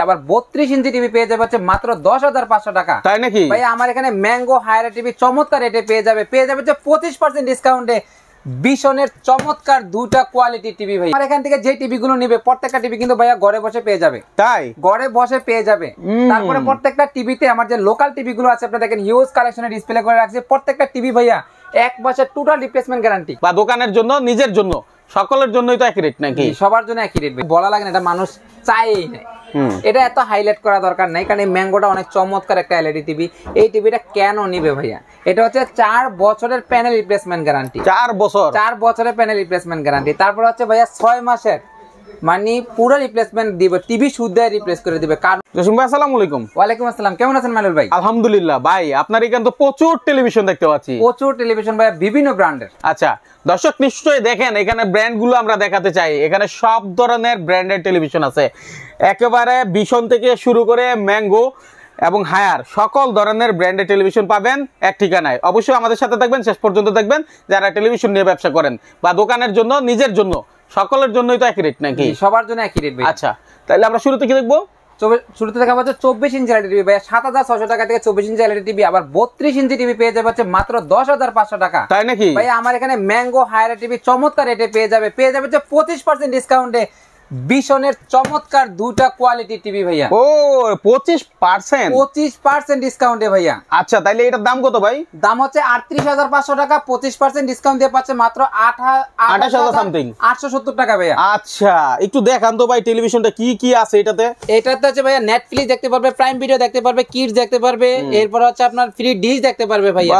আবার 32 inch TV পেয়ে যাবে হচ্ছে মাত্র 10,500 টাকা। তাই নাকি ভাই আমার এখানে ম্যাঙ্গো হায়ার টিভি চমৎকার রেটে পেয়ে যাবে হচ্ছে 25% ডিসকাউন্টে বিশনের চমৎকার দুটা কোয়ালিটি টিভি। ভাই আমার এখান থেকে যে টিভি গুলো নিবে প্রত্যেকটা টিভি কিন্তু ভাইয়া ঘরে বসে পেয়ে যাবে। তাই ঘরে বসে পেয়ে যাবে। তারপরে প্রত্যেকটা টিভিতে আমার যে লোকাল টিভি গুলো আছে আপনারা দেখেন হিউজ কালেকশনে ডিসপ্লে করে রাখছে। প্রত্যেকটা টিভি ভাইয়া 1 মাসের টোটাল রিপ্লেসমেন্ট গ্যারান্টি। বা দোকানের জন্য নিজের জন্য সকলের জন্যই তো একই রেট নাকি? সবার জন্য একই রেট। বলা লাগে না, এটা মানুষ চায়ই না। এটা এত হাইলাইট করা দরকার নাই, কারণ এই ম্যাঙ্গোটা অনেক চমৎকার একটা এলইডি টিভি। এই টিভিটা কেন নিবে ভাইয়া? এটা হচ্ছে 4 বছরের প্যানেল রিপ্লেসমেন্ট গ্যারান্টি। 4 বছরের প্যানেল রিপ্লেসমেন্ট গ্যারান্টি। তারপর হচ্ছে ভাইয়া 6 মাসের মানে পুরো রিপ্লেসমেন্ট দিবে, টিভি শুদ্ধ রিপ্লেস করে দিবে। জসিম ভাই আসসালামু আলাইকুম। ওয়ালাইকুম আসসালাম, কেমন আছেন মাইনুল ভাই? আলহামদুলিল্লাহ ভাই, আপনার এখানে তো প্রচুর টেলিভিশন দেখতে পাচ্ছি। প্রচুর টেলিভিশন ভাইয়া, বিভিন্ন ব্র্যান্ডের। আচ্ছা দর্শক নিশ্চয়ই দেখেন এখানে ব্র্যান্ড গুলো আমরা দেখাতে চাই। এখানে সব ধরনের ব্র্যান্ডের টেলিভিশন আছে, একেবারে ভিশন থেকে শুরু করে ম্যাঙ্গো এবং হায়ার সকল ধরনের ব্র্যান্ডের টেলিভিশন পাবেন এক ঠিকানায়। অবশ্যই আমাদের সাথে থাকবেন, শেষ পর্যন্ত দেখবেন। যারা টেলিভিশন নিয়ে ব্যবসা করেন বা দোকানের জন্য নিজের জন্য সকলের জন্যই তো একই রেট নাকি? সবার জন্য একই রেট ভাই। আচ্ছা তাহলে আমরা শুরুতে কি দেখবো? শুরুতে দেখা যাচ্ছে 24 ইঞ্চি এলইডি টিভি ভাই 7,600 টাকা থেকে 24 ইঞ্চি এলইডি টিভি। আবার 32 ইঞ্চি টিভি পেয়ে যাবে হচ্ছে মাত্র 10,500 টাকা। তাই নাকি ভাই? আমার এখানে ম্যাঙ্গো হায়ার টিভি চমৎকার রেটে পেয়ে যাবে হচ্ছে 25% ডিসকাউন্টে বিশনের চমৎকার দুটা কোয়ালিটি টিভি ভাইয়া। ও 25% ডিসকাউন্টে ভাইয়া। আচ্ছা তাইলে এটার দাম কত ভাই? দাম হচ্ছে 38,500 টাকা। 25% ডিসকাউন্ট দিয়ে পাচ্ছে মাত্র 28,000 সামথিং, 870 টাকা ভাইয়া। আচ্ছা একটু দেখান তো ভাই টেলিভিশনটা কি কি আছে এটাতে। এটাতে হচ্ছে ভাইয়া নেটফ্লিক্স দেখতে পারবে, প্রাইম ভিডিও দেখতে পারবে, কিডস দেখতে পারবে, এরপর হচ্ছে আপনার ফ্রি ডিশ দেখতে পারবে ভাইয়া।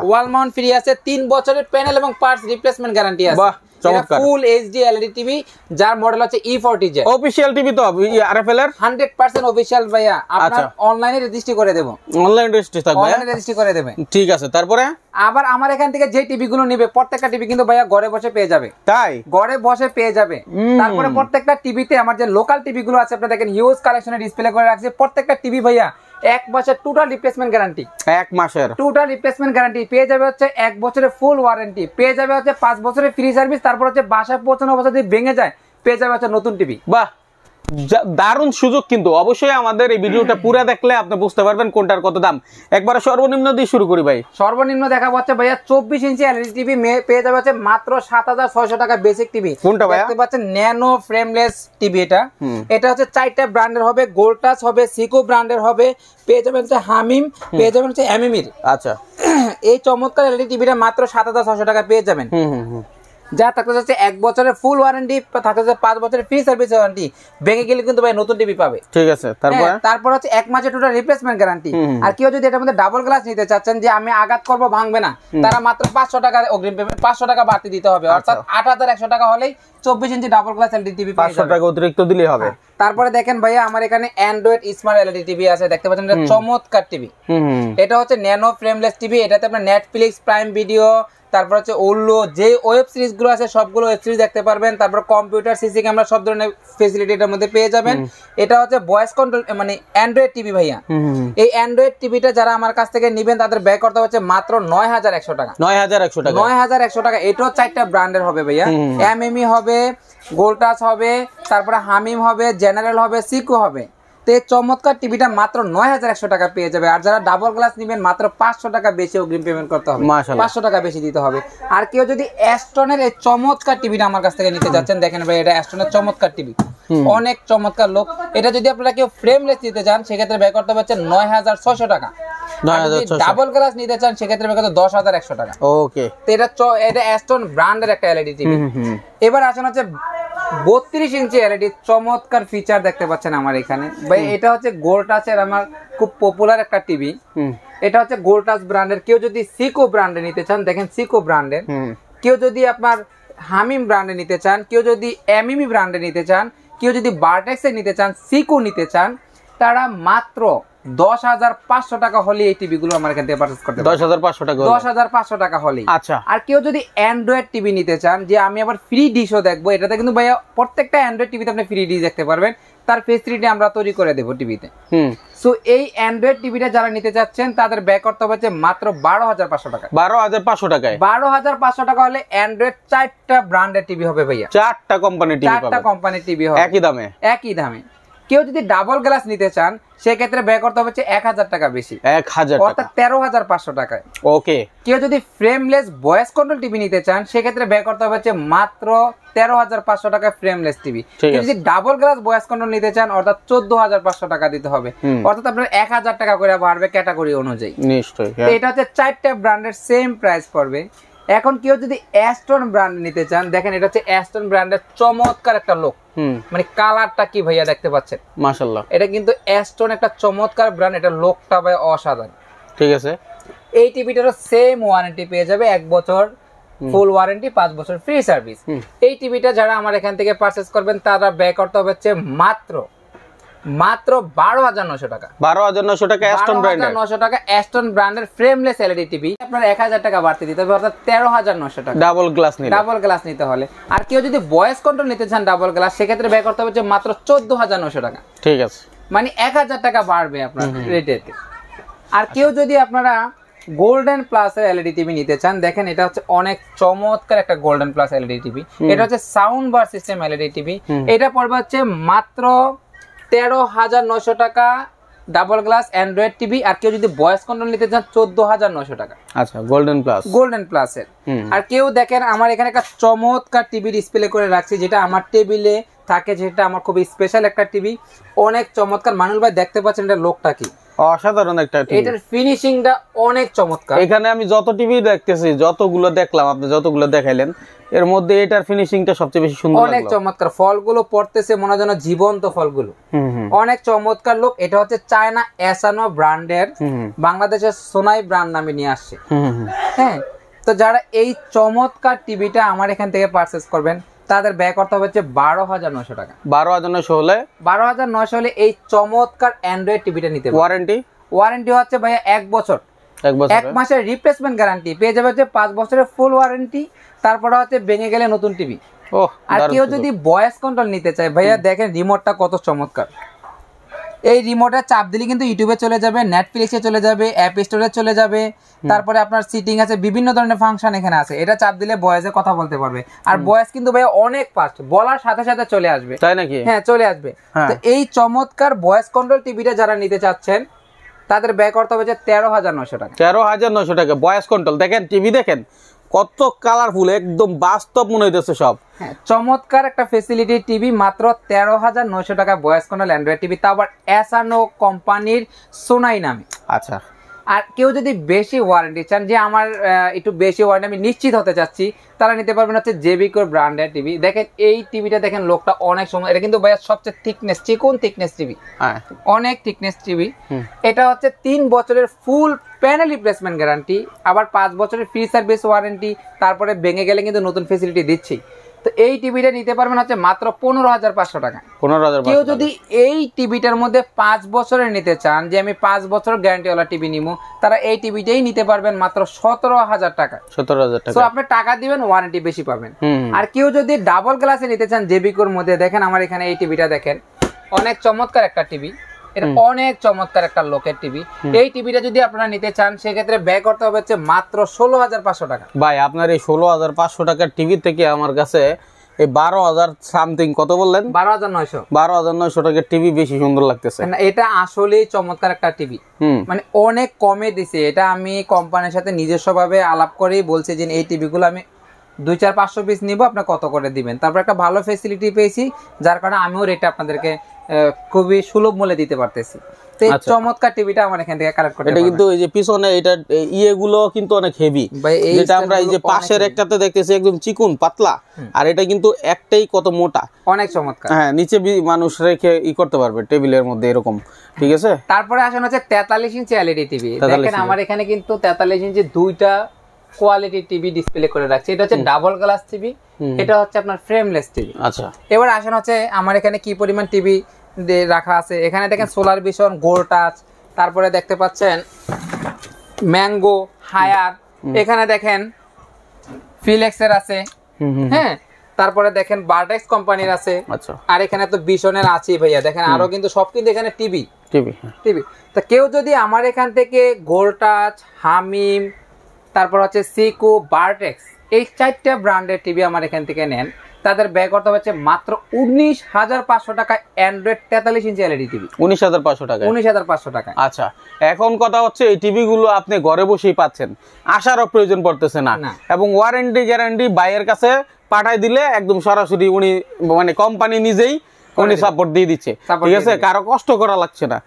ওয়াল মাউন্ট ফ্রি আছে, 3 বছরের প্যানেল এবং পার্টস রিপ্লেসমেন্ট গ্যারান্টি আছে। ফুল এইচডি এলইডি টিভি যার মডেল হচ্ছে E40J। অফিশিয়াল টিভি তো আরএফএল এর 100% অফিশিয়াল ভাইয়া। আপনার অনলাইনে রেজিস্ট্রি করে দেব। অনলাইন রেজিস্ট্রি থাকবে, অনলাইনে রেজিস্ট্রি করে দেবে। ঠিক আছে। তারপরে আবার আমার এখান থেকে যে টিভি গুলো নিবে প্রত্যেকটা টিভি কিন্তু ভাইয়া ঘরে বসে পেয়ে যাবে। তাই ঘরে বসে পেয়ে যাবে। তারপরে প্রত্যেকটা টিভিতে আমার যে লোকাল টিভি গুলো আছে আপনারা দেখেন হিউজ কালেকশনে ডিসপ্লে করে রাখছে। প্রত্যেকটা টিভি ভাইয়া 1 মাসের টোটাল রিপ্লেসমেন্ট গ্যারান্টি। 1 মাসের টোটাল রিপ্লেসমেন্ট গ্যারান্টি পেয়ে যাবে হচ্ছে 1 বছরের ফুল ওয়ারেন্টি, পেয়ে যাবে হচ্ছে 5 বছরের ফ্রি সার্ভিস। তারপর হচ্ছে বাসায় পৌঁছানো অবস্থা যদি ভেঙে যায় পেয়ে যাবে হচ্ছে নতুন টিভি। বাহ দারুণ সুযোগ। কিন্তু অবশ্যই আমাদের এই ভিডিওটা পুরো দেখলে আপনি বুঝতে পারবেন কোনটার কত দাম। একবার সর্বনিম্ন দিয়ে শুরু করি ভাই। সর্বনিম্ন দেখাবো হচ্ছে ভাইয়া 24 ইঞ্চি এলইডি টিভি পেয়ে যাবে হচ্ছে মাত্র 7,600 টাকা বেসিক টিভি। কোনটা ভাইয়া? দেখতে পাচ্ছেন ন্যানো ফ্রেমলেস টিভি। এটা হচ্ছে 4টা ব্র্যান্ডের হবে, গোল্টাস হবে, সিকো ব্র্যান্ডের হবে, পেয়ে যাবেন হচ্ছে হামিম, পেয়ে যাবেন হচ্ছে এমএমির। আচ্ছা এই চমৎকার এলইডি টিভিটা মাত্র 7,600 টাকা পেয়ে যাবেন। যা থাকতে যাচ্ছে 1 বছরের ফুল ওয়ারেন্টি, থাকতে যাচ্ছে 5 বছরের ফ্রি সার্ভিস ওয়ারেন্টি। ভেঙে গেলে কিন্তু ভাই নতুন টিভি পাবে। ঠিক আছে। তারপর হচ্ছে 1 মাসের টোটাল রিপ্লেসমেন্ট গ্যারান্টি। আর কেউ যদি এটার মধ্যে ডাবল গ্লাস নিতে চাচ্ছেন যে আমি আঘাত করব ভাঙবে না, তারা মাত্র 500 টাকা অগ্রিম পেমেন্ট, 500 টাকা বাড়তি দিতে হবে। অর্থাৎ 8,100 টাকা হলেই 24 ইঞ্চি ডাবল গ্লাস এলইডি টিভি পেয়ে যাবেন। 500 টাকা অতিরিক্ত দিলেই হবে। তারপরে দেখেন ভাইয়া আমার এখানে অ্যান্ড্রয়েড স্মার্ট এলইডি টিভি আছে, দেখতে পাচ্ছেন এটা চমৎকার টিভি। এটা হচ্ছে ন্যানো ফ্রেমলেস টিভি। এটাতে আপনার নেটফ্লিক্স, প্রাইম ভিডিও, তারপর হচ্ছে ওল্লো যে ওয়েব সিরিজ গুলো আছে সবগুলো ওয়েব সিরিজ দেখতে পারবেন। তারপর কম্পিউটার, সিসি ক্যামেরা সব ধরনের ফেসিলিটি এটার মধ্যে পেয়ে যাবেন। এটা হচ্ছে ভয়েস কন্ট্রোল মানে অ্যান্ড্রয়েড টিভি ভাইয়া। এই অ্যান্ড্রয়েড টিভিটা যারা আমার কাছ থেকে নেবেন তাদের ব্যয় করতে হচ্ছে মাত্র 9,100 টাকা। 9,100 টাকা। 9,100 টাকা। এটাও 4টা ব্র্যান্ডের হবে ভাইয়া। এমএমই হবে, গোল্টাস হবে, তারপরে হামিম হবে, জেনারেল হবে, সিকো হবে। তো এই চমৎকার টিভিটা মাত্র 9,100 টাকা পেয়ে যাবে। আর যারা ডাবল গ্লাস নেবেন মাত্র 500 টাকা বেশি অগ্রিম পেমেন্ট করতে হবে, 500 টাকা বেশি দিতে হবে। আর কেউ যদি অ্যাস্টনের এই চমৎকার টিভিটা আমার কাছ থেকে নিতে যাচ্ছেন, দেখেন ভাই এটা অ্যাস্টনের চমৎকার টিভি, অনেক চমৎকার লোক। এটা যদি আপনারা কেউ ফ্রেমলেস নিতে চান সেক্ষেত্রে ব্যয় করতে পারছেন 9,600 টাকা। ডাবল গ্লাস নিতে চান সেক্ষেত্রে ব্যয় করতে 10,100 টাকা। ওকে, তো এটা অ্যাস্টন ব্র্যান্ডের একটা এলইডি টিভি। এবার আসেন হচ্ছে 32 ইঞ্চি এলইডি চমৎকার ফিচার দেখতে পাচ্ছেন আমার এখানে ভাই। এটা হচ্ছে গোল্টাসের আমার খুব পপুলার একটা টিভি। এটা হচ্ছে গোল্টাস ব্র্যান্ডের। কেউ যদি সিকো ব্র্যান্ডে নিতে চান, দেখেন সিকো ব্র্যান্ডের। কেউ যদি আপনার হামিম ব্র্যান্ডে নিতে চান, কেউ যদি এমএমই ব্র্যান্ডে নিতে চান, কেউ যদি বার্টেক্সে নিতে চান, সিকো নিতে চান, তারা মাত্র 10,500 টাকা হলে এই টিভি গুলো আমার এখান থেকে পারচেজ করতে পারবেন। 10,500 টাকা, 10,500 টাকা হলে। আচ্ছা, আর কেউ যদি অ্যান্ড্রয়েড টিভি নিতে চান যে আমি আবার ফ্রি ডিশও দেখবো, এটাতে কিন্তু ভাইয়া প্রত্যেকটা অ্যান্ড্রয়েড টিভিতে আপনি ফ্রি ডিশ দেখতে পারবেন, তার ফেসিলিটি আমরা তৈরি করে দেবো টিভিতে। সো এই অ্যান্ড্রয়েড টিভিটা যারা নিতে চাচ্ছেন তাদের ব্যয় করতে হচ্ছে মাত্র 12,500 টাকা। 12,500 টাকায় 12,500 টাকা হলে অ্যান্ড্রয়েড 4টা ব্র্যান্ডের টিভি হবে ভাইয়া। 4টা কোম্পানির টিভি পাবেন। 4টা কোম্পানির টিভি হবে একই দামে। একই দামে। কেউ যদি ডাবল গ্লাস নিতে চান সেক্ষেত্রে ব্যয় করতে হবে 1000 টাকা বেশি, 1000 অর্থাৎ 13,500 টাকায়। ওকে। কেউ যদি ফ্রেমলেস ভয়েস কন্ট্রোল টিভি নিতে চান সেক্ষেত্রে ব্যয় করতে হবে মাত্র 13,500 টাকা ফ্রেমলেস টিভি। যদি ডাবল গ্লাস ভয়েস কন্ট্রোল নিতে চান অর্থাৎ 14,500 টাকা দিতে হবে, অর্থাৎ আপনার 1000 টাকা করে বাড়বে ক্যাটাগরি অনুযায়ী। নিশ্চয়ই। এটা হচ্ছে 4টা ব্র্যান্ডের সেম প্রাইস পড়বে। এখন কেউ যদি অ্যাস্টন ব্র্যান্ড নিতে চান, দেখেন এটা হচ্ছে অ্যাস্টন ব্র্যান্ডের চমৎকার একটা লুক, মানে কালারটা কি ভাইয়া দেখতে পাচ্ছেন, মাশাআল্লাহ। এটা কিন্তু অ্যাস্টন একটা চমৎকার ব্র্যান্ড, এটা লুকটা ভাই অসাধারণ। ঠিক আছে। এই টিভিটারও সেম ওয়ারেন্টি পেয়ে যাবে, 1 বছর ফুল ওয়ারেন্টি, 5 বছর ফ্রি সার্ভিস। এই টিভিটা যারা আমার এখান থেকে পারচেজ করবেন তারা ব্যয় করতে হবে মাত্র 12,900 টাকা। 12,900 টাকা অ্যাস্টন ব্র্যান্ডের, 12,900 টাকা অ্যাস্টন ব্র্যান্ডের ফ্রেমলেস এলইডি টিভি। আপনার 1000 টাকা বাড়তি দিতে হবে, অর্থাৎ 13,900 টাকা ডাবল গ্লাস নিলে, ডাবল গ্লাস নিতে হলে। আর কেউ যদি ভয়েস কন্ট্রোল নিতে চান ডাবল গ্লাস, সেক্ষেত্রে ব্যয় করতে হবে মাত্র 14,900 টাকা। ঠিক আছে, মানে 1000 টাকা বাড়বে আপনার রেটেতে। আর কেউ যদি আপনারা গোল্ডেন প্লাস এর এলইডি টিভি নিতে চান, দেখেন এটা হচ্ছে অনেক চমৎকার একটা গোল্ডেন প্লাস এলইডি টিভি। এটা হচ্ছে sound bar system LED TV. এটা পড়বে মাত্র 13,900 টাকা ডাবল গ্লাস অ্যান্ড্রয়েড টিভি। আর কেউ যদি ভয়েস কন্ট্রোল নিতে চান 14,900 টাকা। আচ্ছা, গোল্ডেন প্লাস এর। আর কেউ দেখেন আমার এখানে একটা চমৎকার টিভি ডিসপ্লে করে রাখছি, যেটা আমার টেবিলে থাকে, যেটা আমার খুব স্পেশাল একটা টিভি, অনেক চমৎকার। মানুল ভাই দেখতে পাচ্ছেন এটা লোকটা কি অসাধারণ একটা টিভি, এটার ফিনিশিংটা অনেক চমৎকার। এখানে আমি যত টিভি দেখতেছি, যতগুলো দেখলাম, আপনি যতগুলো দেখাইলেন, এর মধ্যে এটার ফিনিশিংটা সবচেয়ে বেশি সুন্দর, অনেক চমৎকার। ফলগুলো পড়তেছে মনে হয় যেন জীবন্ত ফলগুলো, অনেক চমৎকার লোক। এটা হচ্ছে চায়না অ্যাসানো ব্র্যান্ডের, বাংলাদেশের সোনাই ব্র্যান্ড নামে নিয়ে আসছে। হ্যাঁ, তো যারা এই চমৎকার টিভিটা আমার এখান থেকে পারচেজ করবেন তাদের ব্যয় করতে হবে 12,900 টাকা। 12,900 হলে, 12,900 হলে এই চমৎকার অ্যান্ড্রয়েড টিভিটা নিতে পারবেন। ওয়ারেন্টি হচ্ছে ভাইয়া 1 বছর, 1 মাসের রিপ্লেসমেন্ট গ্যারান্টি পেয়ে যাবে, 5 বছরের ফুল ওয়ারেন্টি। তারপরে ভেঙে গেলে নতুন টিভি। আর কেউ যদি ভয়েস কন্ট্রোল নিতে চায়, ভাইয়া দেখেন রিমোটটা কত চমৎকার। এই রিমোটে চাপ দিলে কিন্তু ইউটিউবে চলে যাবে, নেটফ্লিক্সে চলে যাবে, অ্যাপ স্টোরে চলে যাবে। তারপরে আপনার সিটিং আছে, বিভিন্ন ধরনের ফাংশন এখানে আছে। এটা চাপ দিলে ভয়েসে কথা বলতে পারবে। আর ভয়েস কিন্তু ভাই অনেক ফাস্ট, বলার সাথে সাথে চলে আসবে। তাই নাকি? হ্যাঁ, চলে আসবে। তো এই চমৎকার ভয়েস কন্ট্রোল টিভিটা যারা নিতে চাচ্ছেন তাদের ব্যয় করতে হবে 13,900 টাকা। 13,900 টাকা ভয়েস কন্ট্রোল। দেখেন টিভি, দেখেন কত কালারফুল, একদম বাস্তব মনে হইতেছে সব। হ্যাঁ, চমৎকার একটা ফ্যাসিলিটি টিভি, মাত্র 13,900 টাকা ভয়েস কন্ট্রোল অ্যান্ড্রয়েড টিভি, তাও আবার অ্যাসানো কোম্পানির সোনাই নামে। আচ্ছা। আর কেউ যদি বেশি ওয়ারেন্টি চান, যে আমার একটু বেশি ওয়ারেন্টি আমি নিশ্চিত হতে চাচ্ছি, তারা নিতে পারবেন জেবিকোর ব্র্যান্ডের টিভি। দেখেন এই টিভিটা, দেখেন লোকটা অনেক সময়, এটা কিন্তু ভাইয়া সবচেয়ে থিকনেস, চিকন থিকনেস টিভি, অনেক থিকনেস টিভি। এটা হচ্ছে 3 বছরের ফুল প্যানেল রিপ্লেসমেন্ট গ্যারান্টি, আবার 5 বছরের ফ্রি সার্ভিস ওয়ারেন্টি। তারপরে ভেঙে গেলে কিন্তু নতুন ফেসিলিটি দিচ্ছি। তো এই টিভিটা নিতে পারবেন মাত্র 15,500 টাকা। 15,500। কেউ যদি এই টিভিটার মধ্যে 5 বছরের নিতে চান, যে আমি 5 বছর গ্যারান্টিওয়ালা টিভি নিব, তারা এই টিভিটাই নিতে পারবেন মাত্র 17,000 টাকা। 17,000 টাকা। তো আপনি টাকা দিবেন, ওয়ারেন্টি বেশি পাবেন। আর কেউ যদি ডাবল গ্লাসে নিতে চান জেবিকোর মধ্যে, দেখেন আমার এখানে এই টিভিটা, দেখেন অনেক চমৎকার একটা টিভি, এটা অনেক চমৎকার একটা লোকের টিভি। এই টিভিটা যদি আপনারা নিতে চান সেক্ষেত্রে ব্যয় করতে হবে মাত্র 16,500 টাকা। ভাই, আপনার এই 16,500 টাকার টিভি থেকে আমার কাছে এই 12,000 সামথিং কত বললেন, 12,900 টাকার টিভি বেশি সুন্দর লাগতেছে। এটা আসলেই চমৎকার একটা টিভি, মানে অনেক কমে দিছে। এটা আমি কোম্পানির সাথে নিজস্ব ভাবে আলাপ করেই বলছি যে এই টিভিগুলো আমি 2-4-500 পিস নিব, আপনার কত করে দিবেন। তারপর একটা ভালো ফেসিলিটি পেয়েছি, যার কারণে আমিও রেটটা আপনাদেরকে খুবই সুলভ মূল্যে দিতে পারতেছি। চমৎকার টিভিটা আমার এখান থেকে কালেক্ট করতে। এটা কিন্তু এই যে পিছনে এটা ইয়েগুলো কিন্তু অনেক হেভি, যেটা আমরা এই যে পাশের একটাতে দেখতেছি একদম চিকন পাতলা, আর এটা কিন্তু একটাই কত মোটা, অনেক চমৎকার। হ্যাঁ, নিচে মানুষ রেখে করতে পারবে টেবিলের মধ্যে এরকম। ঠিক আছে। তারপরে আসেন 43 ইঞ্চি এলইডি টিভি। দেখেন আমার এখানে কিন্তু 43 ইঞ্চি দুইটা কোয়ালিটি টিভি ডিসপ্লে করে রাখছে। এটা হচ্ছে ডাবল গ্লাস টিভি, এটা হচ্ছে আপনার ফ্রেমলেস টিভি। আচ্ছা, এবার আসেন আমার এখানে কি পরিমাণ টিভি রাখা আছে। এখানে দেখেন সোলার ভিশন, গোল্ড টাচ, তারপরে দেখতে পাচ্ছেন ম্যাঙ্গো, হায়ার, এখানে দেখেন ফিলেক্সের আছে, হ্যাঁ, তারপরে দেখেন বার্টেক্স কোম্পানির আছে। আচ্ছা, আর এখানে তো ভিশনের আছে ভাইয়া, দেখেন আরো কিন্তু সব কিন্তু এখানে টিভি। তো কেউ যদি আমার এখান থেকে গোল্ড টাচ, হামিম, তারপর সিকো, বার্টেক্স, এই 4টা ব্র্যান্ডের টিভি আমার এখান থেকে নেন, তাদের ব্যয় করতে হচ্ছে মাত্র 19,500 টাকা অ্যান্ড্রয়েড 43 ইঞ্চি এলইডি টিভি। 19,500 টাকা। 19,500 টাকা। আচ্ছা, এখন কথা হচ্ছে এই টিভি গুলো আপনি ঘরে বসেই পাচ্ছেন, আসারও প্রয়োজন পড়তেছে না, এবং ওয়ারেন্টি গ্যারান্টি বাইয়ের কাছে পাঠাই দিলে একদম সরাসরি উনি মানে কোম্পানি নিজেই উনি সাপোর্ট দিয়ে দিচ্ছে, ঠিক আছে, কারো কষ্ট করা লাগছে না।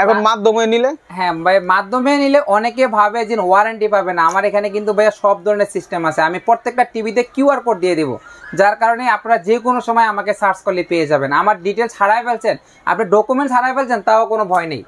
এখন মাধ্যমে নিলে, হ্যাঁ ভাই, মাধ্যমে নিলে অনেকে ভাবে যে ওয়ারেন্টি পাবে না। আমার এখানে কিন্তু ভাইয়া সব ধরনের সিস্টেম আছে। আমি প্রত্যেকটা টিভিতে কিউআর কোড দিয়ে দিব, যার কারণে আপনারা যে কোনো সময় আমাকে সার্চ করলে পেয়ে যাবেন। আমার ডিটেলস হারাই ফেলছেন, আপনি ডকুমেন্টস হারাই ফেলছেন, তাও কোনো ভয় নেই,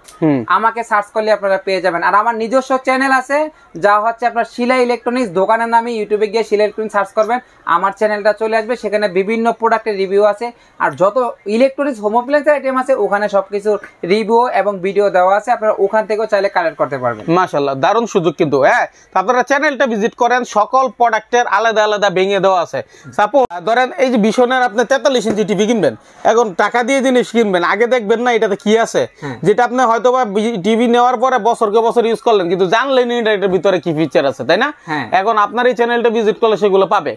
আমাকে সার্চ করলে আপনারা পেয়ে যাবেন। আর আমার নিজস্ব চ্যানেল আছে, যা হচ্ছে আপনার শিলা ইলেকট্রনিক্স দোকানের নামে ইউটিউবে গিয়ে শিলা ইলেকট্রনিক্স সার্চ করবেন, আমার চ্যানেলটা চলে আসবে। সেখানে বিভিন্ন প্রোডাক্টের রিভিউ আছে, আর যত ইলেকট্রনিক্স হোম অ্যাপ্লায়েন্সের আইটেম আছে ওখানে সবকিছু রিভিউ এবং ভিডিও দেওয়া আছে, আপনারা ওখান থেকেও চাইলে কালেক্ট করতে পারবেন। মাশাআল্লাহ, দারুণ সুযোগ কিন্তু। হ্যাঁ, আপনারা চ্যানেলটা ভিজিট করেন, সকল প্রোডাক্টের আলাদা আলাদা ভেঙে দেওয়া আছে। সাপোজ ধরেন এই যে বিশনের আপনি 43 ইঞ্চি টিভি কিনবেন, এখন টাকা দিয়ে জিনিস কিনবেন, আগে দেখবেন না এটাতে কি আছে, যেটা আপনি হয়তো বা টিভি নেওয়ার পরে বছরকে বছর ইউজ করলেন, কিন্তু জানলেন এটার ভিতরে কি ফিচার আছে, তাই না? এখন আপনার এই চ্যানেলটা ভিজিট করলে সেগুলো পাবে,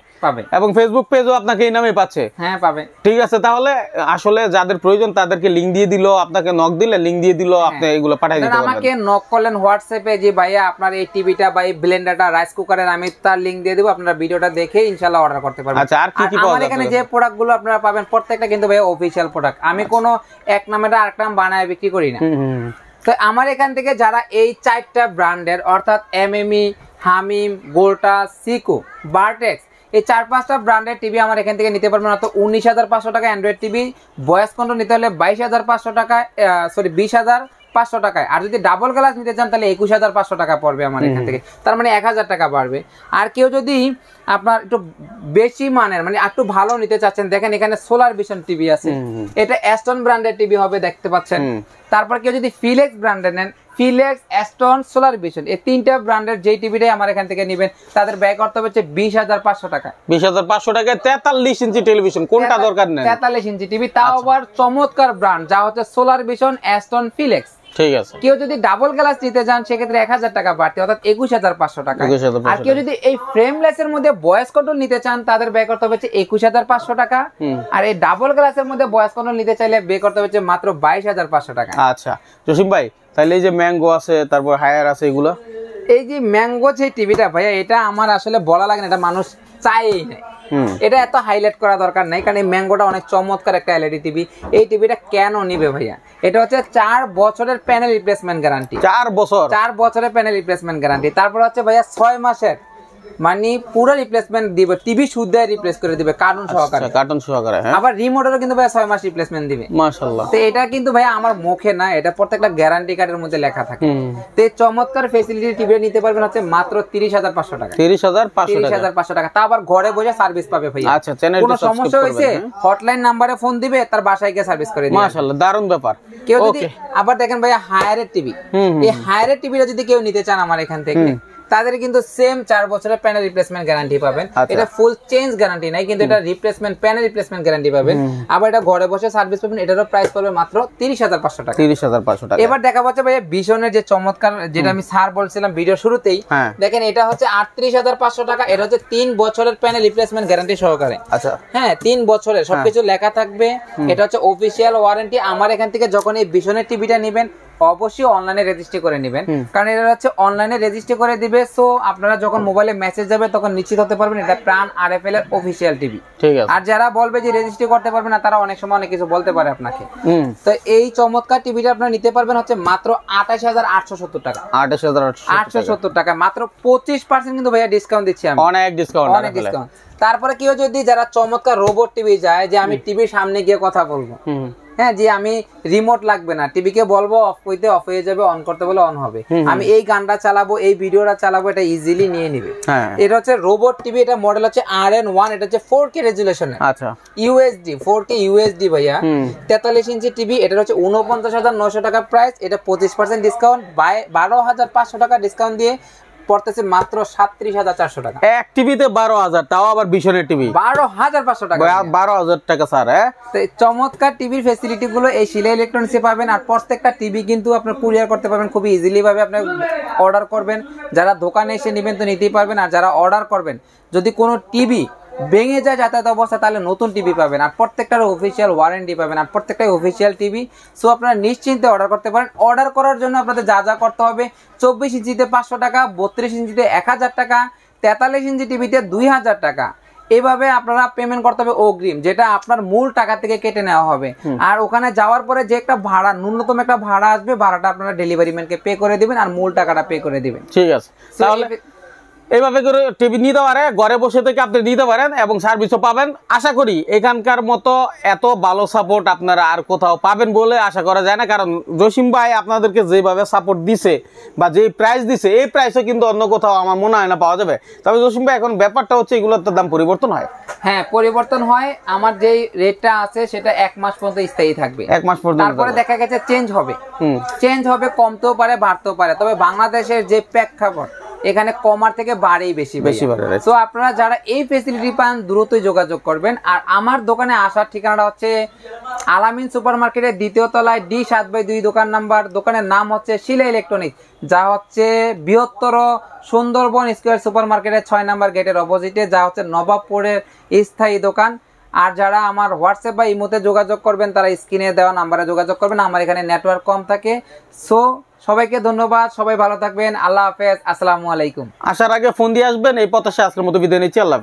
এবং ফেসবুক পেজও আপনাকে এই নামে পাচ্ছে। হ্যাঁ, পাবে। ঠিক আছে, তাহলে আসলে যাদের প্রয়োজন তাদেরকে লিংক দিয়ে দিল, আপনাকে নক দিলে লিংক দিয়ে দিল, আপনি এগুলো পাঠিয়ে দিতে পারবেন। আমাকে নক করলেন হোয়াটসঅ্যাপে যে ভাইয়া আপনার এই টিভিটা বা এই ব্লেন্ডারটা, রাইস কুকারের, আমি তার লিংক দিয়ে দেব, আপনারা ভিডিওটা দেখে ইনশাআল্লাহ অর্ডার করতে পারবেন। আচ্ছা, আর কি কি পাওয়া যাবে? আমার এখানে যে প্রোডাক্টগুলো আপনারা পাবেন প্রত্যেকটা কিন্তু ভাইয়া অফিশিয়াল প্রোডাক্ট। আমি কোনো এক নামের আরেকটা নাম বানায় বিক্রি করি না। তো আমার এখান থেকে যারা এই 4টা ব্র্যান্ডের অর্থাৎ এমএমই, হামিম, গোল্টা, সিকো, ভার্টেক্স, এই 4-5টা ব্র্যান্ডের টিভি আমার এখান থেকে নিতে পারবেন। অর্থাৎ 19,500 টাকা অ্যান্ড্রয়েড টিভি, ভয়েস কন্ট্রোল নিতে হলে 22,500 টাকা, সরি 20,500 টাকায়। আর যদি ডাবল গ্লাস নিতে চান তাহলে 21,500 টাকা পড়বে আমার এখান থেকে, তার মানে 1,000 টাকা বাড়বে। আর কেউ যদি আপনার একটু বেশি মানের মানে একটু ভালো নিতে চাচ্ছেন, দেখেন এখানে সোলার ভিশন টিভি আছে, এটা অ্যাস্টন ব্র্যান্ডের টিভি হবে, দেখতে পাচ্ছেন। তারপর কেউ যদি ফিলেক্স ব্র্যান্ডের নেন, ফিলেক্স, অ্যাস্টন, সোলার ভিশন, এই 3টা ব্র্যান্ডের যেই টিভিটাই আমার এখান থেকে নেবেন তাদের ব্যয় করতে হচ্ছে 20,500 টাকা। 20,500 টাকায় 43 ইঞ্চি টেলিভিশন, কোনটা দরকার নেই? 43 ইঞ্চি টিভি, তাও আবার চমৎকার ব্র্যান্ড, যা হচ্ছে সোলার ভিশন, অ্যাস্টন, ফিলেক্স। ঠিক আছে। কেউ যদি ডাবল গ্লাস নিতে চান সেক্ষেত্রে 1,000 টাকা বাড়তি, অর্থাৎ 21,500 টাকা। আর কেউ যদি এই ফ্রেমলেসের মধ্যে ভয়েস কন্ট্রোল নিতে চান তাদের ব্যয় করতে হচ্ছে 21,500 টাকা। আর এই ডাবল গ্লাসের মধ্যে ভয়েস কন্ট্রোল নিতে চাইলে ব্যয় করতে হচ্ছে মাত্র 22,500 টাকা। আচ্ছা জসিম ভাই, তাহলে এই যে ম্যাঙ্গো আছে, তারপর হায়ার আছে, এগুলো এই যে ম্যাঙ্গো যে টিভিটা ভাইয়া, এটা আমার আসলে বলা লাগে না, এটা মানুষ চায়ই না, এটা এত হাইলাইট করা দরকার নাই, কারণ এই ম্যাঙ্গোটা অনেক চমৎকার একটা এলইডি টিভি। এই টিভিটা কেন নিবে ভাইয়া? এটা হচ্ছে 4 বছরের প্যানেল রিপ্লেসমেন্ট গ্যারান্টি। 4 বছরের প্যানেল রিপ্লেসমেন্ট গ্যারান্টি। তারপর হচ্ছে ভাইয়া 6 মাসের মানে পুরো রিপ্লেসমেন্ট দিবে, টিভি শুদ্ধ রিপ্লেস করে দিবে কার্টুন সহকারে। আবার রিমোটেরও কিন্তু ভাই 6 মাস রিপ্লেসমেন্ট দিবে। মাশাআল্লাহ। তো এটা কিন্তু ভাই আমার মুখে না, এটা প্রত্যেকটা গ্যারান্টি কার্ডের মধ্যে লেখা থাকে। তো এই চমৎকার ফ্যাসিলিটি টিভি নিতে পারবেন হচ্ছে মাত্র 30,500 টাকা। 30,500 টাকা। তা আবার ঘরে বসে সার্ভিস পাবে ভাই। আচ্ছা, চ্যানেলটা কোনো সমস্যা হইছে হটলাইন নাম্বারে ফোন দিবে, তার বাসায় গিয়ে সার্ভিস করে দিবে। মাশাআল্লাহ, দারুণ ব্যাপার। কেউ যদি আবার দেখেন ভাই হায়ারের টিভি, এই হায়ারের টিভিটা যদি কেউ নিতে চান আমার এখান থেকে, তাদের কিন্তু সেম 4 বছরের প্যানেল রিপ্লেসমেন্ট গ্যারান্টি পাবেন। এটা ফুল চেঞ্জ গ্যারান্টি নাই, কিন্তু এটা রিপ্লেসমেন্ট প্যানেল রিপ্লেসমেন্ট গ্যারান্টি পাবেন। আবার এটা ঘরে বসে সার্ভিস পাবেন। এটারও প্রাইস পড়বে মাত্র 30,500 টাকা। 30,500 টাকা। এবার দেখা যাচ্ছে ভাই ভিশনের যে চমৎকার, যেটা আমি স্যার বলছিলাম ভিডিও শুরুতেই, দেখেন এটা হচ্ছে 38,500 টাকা। এটা হচ্ছে 3 বছরের প্যানেল রিপ্লেসমেন্ট গ্যারান্টি সহকারে। আচ্ছা, হ্যাঁ 3 বছরের সবকিছু লেখা থাকবে। এটা হচ্ছে অফিশিয়াল ওয়ারেন্টি। আমার এখান থেকে যখন এই ভিশনের টিভিটা নেবেন অবশ্যই অনলাইনে রেজিস্ট্রি করে নেবেন, কারণ এটা হচ্ছে অনলাইনে রেজিস্ট্রি করে দিবে। সো আপনারা যখন মোবাইলে মেসেজ যাবে তখন নিশ্চিত হতে পারবেন এটা প্রাণ আরএফএল এর অফিশিয়াল টিভি। ঠিক আছে। আর যারা বলবে যে রেজিস্ট্রি করতে পারবে না, তারা অনেক সময় অনেক কিছু বলতে পারে আপনাকে। তো এই চমৎকার টিভিটা আপনারা নিতে পারবেন হচ্ছে মাত্র 28,870 টাকা। 28,870 টাকা, মাত্র 25% কিন্তু ভাইয়া ডিসকাউন্ট দিচ্ছি আমি। অনেক ডিসকাউন্ট। তারপরে কেউ যদি যারা চমৎকার রোবট টিভি যায়, যে আমি টিভির সামনে গিয়ে কথা বলবো, হ্যাঁ যে আমি রিমোট লাগবে না, টিভিকে বলবো অফ করতে অফ হয়ে যাবে, অন করতে বলে অন হবে, আমি এই গানটা চালাবো, এই ভিডিওটা চালাবো, এটা ইজিলি নিয়ে নিবে। এটা হচ্ছে রোবট টিভি। এটা মডেল হচ্ছে RN1। এটা হচ্ছে 4K রেজুলেশন। আচ্ছা, ইউএসডি 4K ইউএসডি ভাইয়া, 43 ইঞ্চি টিভি। এটা হচ্ছে 49,900 টাকা প্রাইস। এটা 25% ডিসকাউন্ট, 12,500 টাকা ডিসকাউন্ট দিয়ে পড়তেছে মাত্র 37,400 টাকা। এক টিভিতে 12,000, তাও আবার ভিশনের টিভি 12,500 টাকা। 12,000 টাকা স্যার। চমৎকার টিভির ফ্যাসিলিটি গুলো এই শিলা ইলেকট্রনিক্সে পাবেন। আর প্রত্যেকটা টিভি কিন্তু আপনার কুরিয়ার করতে পারবেন খুব ইজিলি ভাবে। আপনি অর্ডার করবেন, যারা দোকানে এসে নেবেন তো নিতেই পারবেন। আর যারা অর্ডার করবেন, যদি কোনো টিভি ভেঙে যায় যাতায়াত অবস্থা, তাহলে নতুন টিভি পাবেন। আর প্রত্যেকটার অফিসিয়াল ওয়ারেন্টি পাবেন, আর প্রত্যেকটাই অফিসিয়াল টিভি। সো আপনারা নিশ্চিন্তে অর্ডার করতে পারেন। অর্ডার করার জন্য আপনাদের যা যা করতে হবে, 24 ইঞ্চিতে 500 টাকা, 32 ইঞ্চিতে 1000 টাকা, 43 ইঞ্চি টিভিতে 2000 টাকা। এভাবে আপনারা পেমেন্ট করতে হবে অগ্রিম, যেটা আপনার মূল টাকা থেকে কেটে নেওয়া হবে। আর ওখানে যাওয়ার পরে যে একটা ভাড়া, ন্যূনতম একটা ভাড়া আসবে, ভাড়াটা আপনারা ডেলিভারি ম্যানকে পে করে দিবেন, আর মূল টাকাটা পে করে দিবেন। ঠিক আছে, তাহলে এইভাবে করে টিভি নিতে পারে, ঘরে বসে থেকে আপনি নিতে পারেন এবং সার্ভিসও পাবেন। আশা করি এখানকার মতো এত ভালো সাপোর্ট আপনারা আর কোথাও পাবেন বলে আশা করা যায় না, কারণ জসিম ভাই আপনাদেরকে যেভাবে সাপোর্ট দিছে বা যে প্রাইস দিছে, এই প্রাইসও কিন্তু অন্য কোথাও আমার মনে হয় না পাওয়া যাবে। তবে জসিম ভাই, এখন ব্যাপারটা হচ্ছে এগুলোর তো দাম পরিবর্তন হয়। হ্যাঁ, পরিবর্তন হয়। আমার যে রেটটা আছে সেটা 1 মাস পর্যন্ত স্থায়ী থাকবে, 1 মাস পর্যন্ত। তারপরে দেখা গেছে চেঞ্জ হবে, কমতেও পারে, বাড়তেও পারে। তবে বাংলাদেশের যে প্রেক্ষাপট, এখানে কমার থেকে বাড়েই বেশি বাড়ে। সো আপনারা যারা এই ফেসিলিটি পান, দ্রুতই যোগাযোগ করবেন। আর আমার দোকানে আসার ঠিকানাটা হচ্ছে আলামিন সুপার মার্কেটের 2য় তলায় D7/2 দোকান নাম্বার। দোকানের নাম হচ্ছে শিলা ইলেকট্রনিক্স, যা হচ্ছে বৃহত্তর সুন্দরবন স্কয়ার সুপার মার্কেটের 6 নাম্বার গেটের অপোজিটে, যা হচ্ছে নবাবপুরের স্থায়ী দোকান। আর যারা আমার হোয়াটসঅ্যাপ বা ইমোতে যোগাযোগ করবেন, তারা স্ক্রিনে দেওয়া নাম্বারে যোগাযোগ করবেন। আমার এখানে নেটওয়ার্ক কম থাকে। সো সবাইকে ধন্যবাদ, সবাই ভালো থাকবেন। আল্লাহ হাফেজ, আসসালামু আলাইকুম। আসার আগে ফোন দিয়ে আসবেন। এই প্রত্যাশা আজকের মতো বিদায় নিচ্ছি। আল্লাহ।